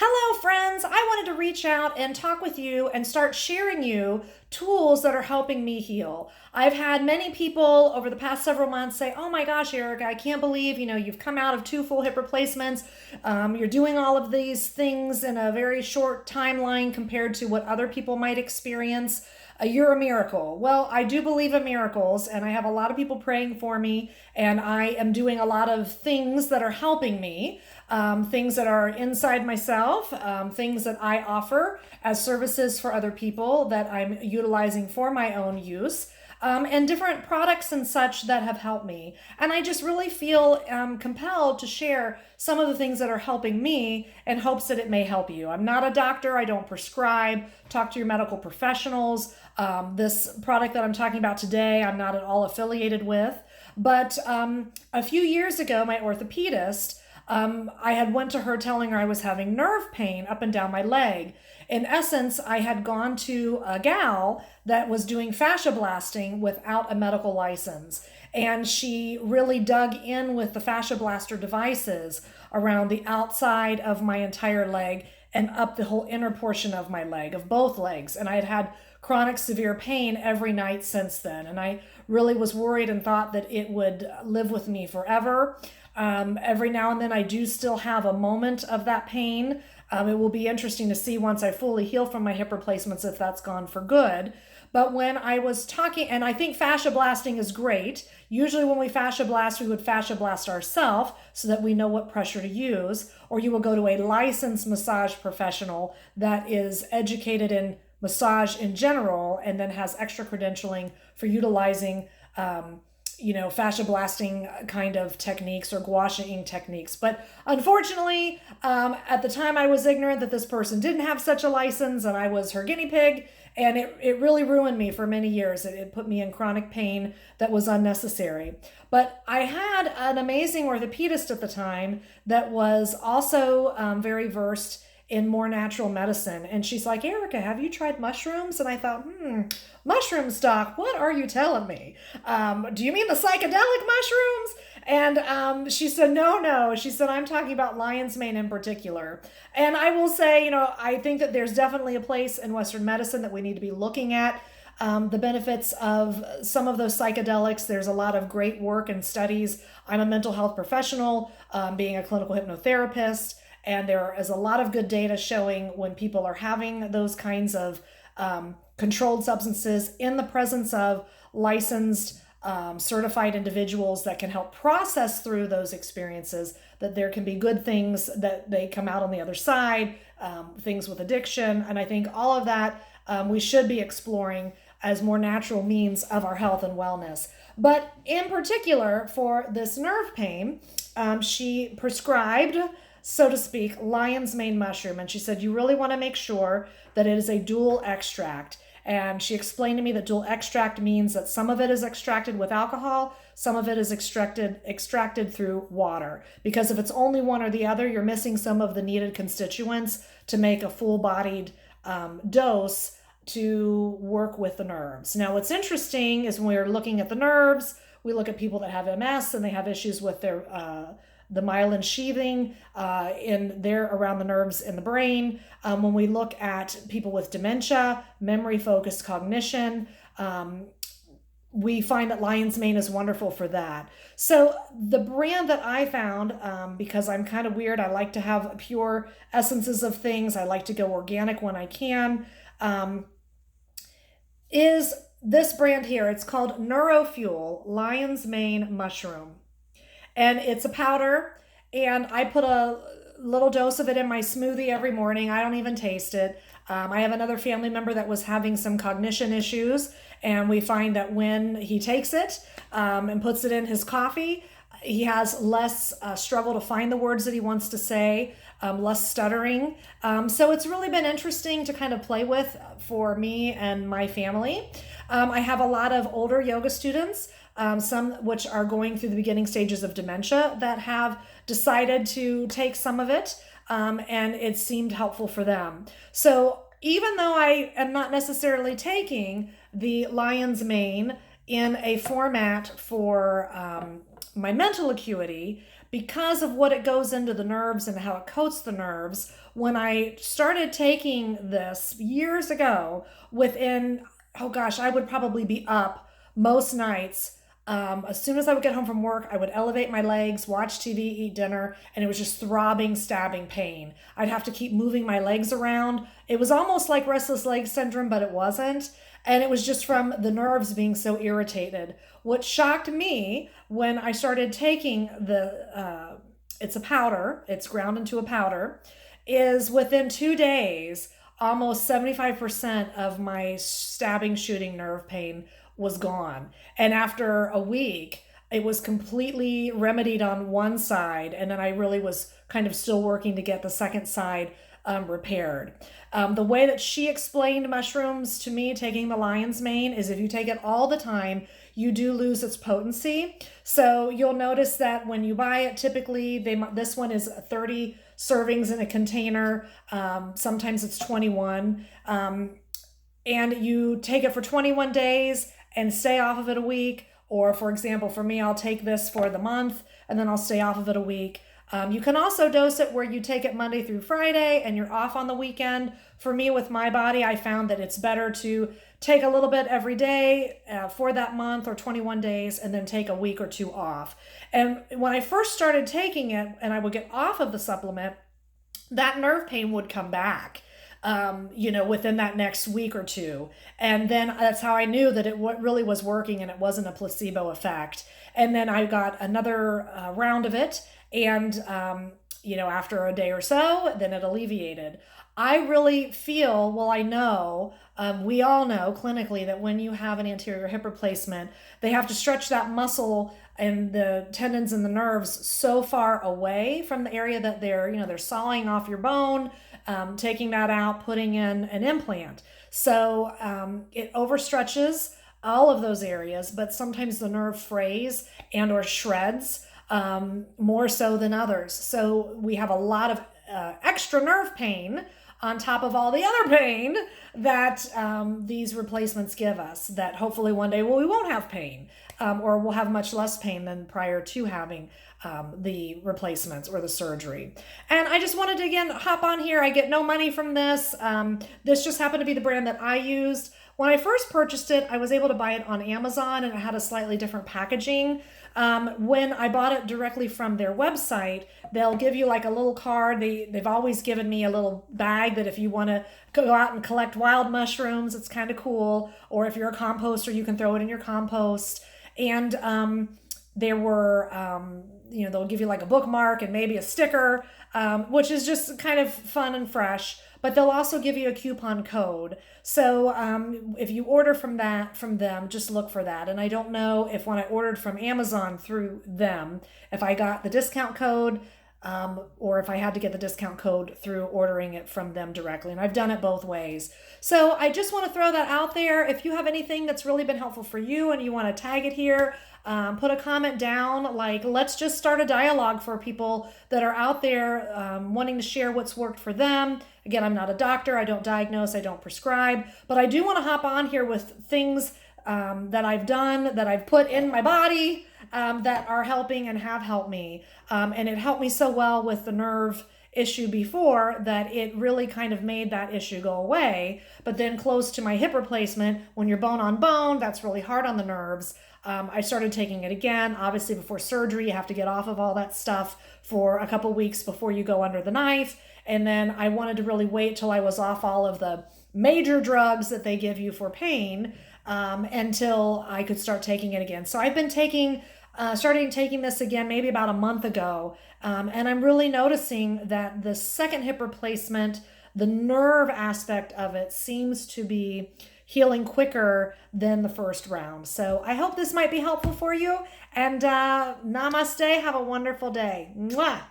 Hello, friends. I wanted to reach out and talk with you and start sharing you tools that are helping me heal. I've had many people over the past several months say, "Oh my gosh, Erica, I can't believe you've come out of two full hip replacements. You're doing all of these things in a very short timeline compared to what other people might experience. You're a miracle." Well, I do believe in miracles, and I have a lot of people praying for me, and I am doing a lot of things that are helping me, things that are inside myself, things that I offer as services for other people that I'm utilizing for my own use. And different products and such that have helped me. And I just really feel compelled to share some of the things that are helping me in hopes that it may help you. I'm not a doctor, I don't prescribe. Talk to your medical professionals. This product that I'm talking about today, I'm not at all affiliated with. But a few years ago, my orthopedist, I had went to her telling her I was having nerve pain up and down my leg. In essence, I had gone to a gal that was doing fascia blasting without a medical license. And she really dug in with the fascia blaster devices around the outside of my entire leg and up the whole inner portion of my leg, of both legs. And I had had chronic severe pain every night since then. And I really was worried and thought that it would live with me forever. Every now and then I do still have a moment of that pain. It will be interesting to see once I fully heal from my hip replacements if that's gone for good. But when I was talking, and I think fascia blasting is great. Usually when we fascia blast, we would fascia blast ourselves so that we know what pressure to use, or you will go to a licensed massage professional that is educated in massage in general and then has extra credentialing for utilizing fascia blasting kind of techniques or gua sha techniques. But unfortunately, at the time I was ignorant that this person didn't have such a license and I was her guinea pig. And it really ruined me for many years. It put me in chronic pain that was unnecessary. But I had an amazing orthopedist at the time that was also very versed in more natural medicine. And she's like, "Erica, have you tried mushrooms?" And I thought, mushrooms, doc, what are you telling me? Do you mean the psychedelic mushrooms? And she said, no. She said, "I'm talking about lion's mane in particular." And I will say, I think that there's definitely a place in Western medicine that we need to be looking at the benefits of some of those psychedelics. There's a lot of great work and studies. I'm a mental health professional, being a clinical hypnotherapist. And there is a lot of good data showing when people are having those kinds of controlled substances in the presence of licensed, certified individuals that can help process through those experiences, that there can be good things that they come out on the other side, things with addiction. And I think all of that we should be exploring as more natural means of our health and wellness. But in particular, for this nerve pain, she prescribed, so to speak, lion's mane mushroom. And she said, "You really want to make sure that it is a dual extract." And she explained to me that dual extract means that some of it is extracted with alcohol, some of it is extracted through water. Because if it's only one or the other, you're missing some of the needed constituents to make a full-bodied dose to work with the nerves. Now, what's interesting is when we're looking at the nerves, we look at people that have MS and they have issues with their the myelin sheathing around the nerves in the brain. When we look at people with dementia, memory-focused cognition, we find that lion's mane is wonderful for that. So the brand that I found, because I'm kind of weird, I like to have pure essences of things, I like to go organic when I can, is this brand here. It's called NeuroFuel Lion's Mane Mushroom. And it's a powder, and I put a little dose of it in my smoothie every morning. I don't even taste it. I have another family member that was having some cognition issues, and we find that when he takes it and puts it in his coffee, he has less struggle to find the words that he wants to say, less stuttering. So it's really been interesting to kind of play with for me and my family. I have a lot of older yoga students, some which are going through the beginning stages of dementia, that have decided to take some of it, and it seemed helpful for them. So even though I am not necessarily taking the lion's mane in a format for my mental acuity, because of what it goes into the nerves and how it coats the nerves. When I started taking this years ago, within, oh gosh, I would probably be up most nights. As soon as I would get home from work, I would elevate my legs, watch TV, eat dinner, and it was just throbbing, stabbing pain. I'd have to keep moving my legs around. It was almost like restless leg syndrome, but it wasn't. And it was just from the nerves being so irritated. What shocked me when I started taking it's a powder, it's ground into a powder, is within 2 days, almost 75% of my stabbing, shooting nerve pain was gone. And after a week, it was completely remedied on one side. And then I really was kind of still working to get the second side repaired. The way that she explained mushrooms to me, taking the lion's mane, is if you take it all the time, you do lose its potency. So you'll notice that when you buy it, typically this one is 30 servings in a container. Sometimes it's 21. And you take it for 21 days and stay off of it a week. Or for example, for me, I'll take this for the month and then I'll stay off of it a week. You can also dose it where you take it Monday through Friday and you're off on the weekend. For me, with my body, I found that it's better to take a little bit every day for that month or 21 days and then take a week or two off. And when I first started taking it and I would get off of the supplement, that nerve pain would come back. Within that next week or two. And then that's how I knew that it really was working and it wasn't a placebo effect. And then I got another round of it. And, after a day or so, then it alleviated. I really feel, we all know clinically that when you have an anterior hip replacement, they have to stretch that muscle and the tendons and the nerves so far away from the area that they're sawing off your bone, taking that out, putting in an implant. So it overstretches all of those areas, but sometimes the nerve frays and or shreds more so than others. So we have a lot of extra nerve pain on top of all the other pain that these replacements give us, that hopefully one day, we won't have pain, or we'll have much less pain than prior to having the replacements or the surgery. And I just wanted to, again, hop on here. I get no money from this. This just happened to be the brand that I used. When I first purchased it, I was able to buy it on Amazon and it had a slightly different packaging. When I bought it directly from their website, they'll give you like a little card. They've always given me a little bag that if you want to go out and collect wild mushrooms, it's kind of cool. Or if you're a composter, you can throw it in your compost. And there were, they'll give you like a bookmark and maybe a sticker, which is just kind of fun and fresh. But they'll also give you a coupon code. So if you order from them, just look for that. And I don't know if when I ordered from Amazon through them, if I got the discount code or if I had to get the discount code through ordering it from them directly. And I've done it both ways. So I just want to throw that out there. If you have anything that's really been helpful for you and you want to tag it here, put a comment down. Like, let's just start a dialogue for people that are out there wanting to share what's worked for them. Again, I'm not a doctor. I don't diagnose. I don't prescribe. But I do want to hop on here with things that I've done, that I've put in my body that are helping and have helped me. And it helped me so well with the nerve issue before that it really kind of made that issue go away. But then close to my hip replacement, when you're bone on bone, that's really hard on the nerves. I started taking it again. Obviously, before surgery, you have to get off of all that stuff for a couple weeks before you go under the knife. And then I wanted to really wait till I was off all of the major drugs that they give you for pain until I could start taking it again. So I've been starting taking this again maybe about a month ago. And I'm really noticing that the second hip replacement, the nerve aspect of it seems to be healing quicker than the first round. So I hope this might be helpful for you. And namaste. Have a wonderful day. Mwah.